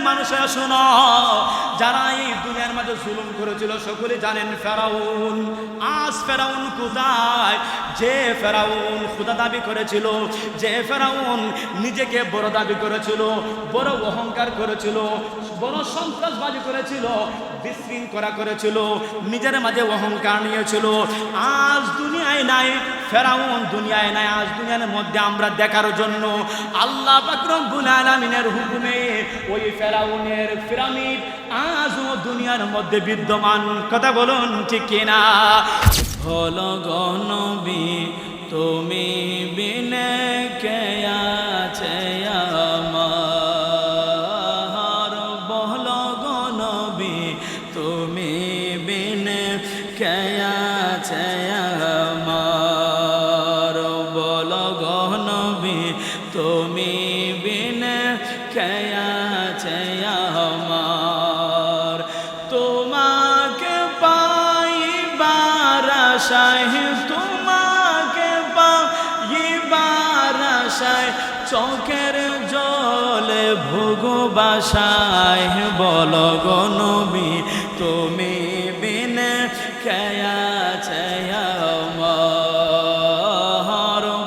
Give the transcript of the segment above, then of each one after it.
মানুষেরা শোনো, যারা এই দুনিয়ার মাঝে জুলুম করেছিল সকলে জানেন ফেরাউন। আজ ফেরাউন কোথায়? যে ফেরাউন খোদা দাবি করেছিল, যে ফেরাউন নিজেকে বড় দাবি করেছিল, বড় অহংকার করেছিল, বড় সন্ত্রাসবাদী করেছিল, বিশৃঙ্খলা করেছিল, নিজের মাঝে অহংকার নিয়েছিল, আজ দুনিয়ায় নাই। ফেরাউন দুনিয়ায় নাই। আজ দুনিয়ার মধ্যে আমরা দেখার জন্য আল্লাহ পাক রব্বুল আলামিনের হুকুমে ওই ফেরাউনের পিরামিড আজও দুনিয়ার মধ্যে বিদ্যমান। কথা বলুন ঠিক কিনা? হলো গো নবী তুমি বিনে কে আছে আমার, বলো গো নবী তুমি বিনে কে আছে আমার, বলো গো নবী তুমি বিনে কে আছে আমার। তোমাকে পাইবার আশায়, তোমাকে পাইবার আশায় চোখের জলে ভোগবাসায়, বলো গো নবী তুমি বিনে কে আছে আমার,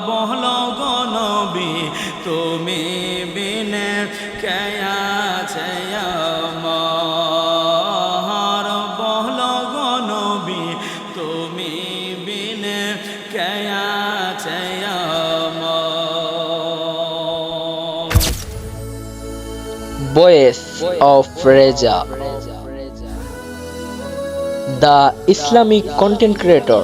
বলো গো নবী তুমি বিনে কে আছে আমার, বলো গো নবী তুমি বিনে কে আছে আমার। Voice of Reza, the Islamic content creator.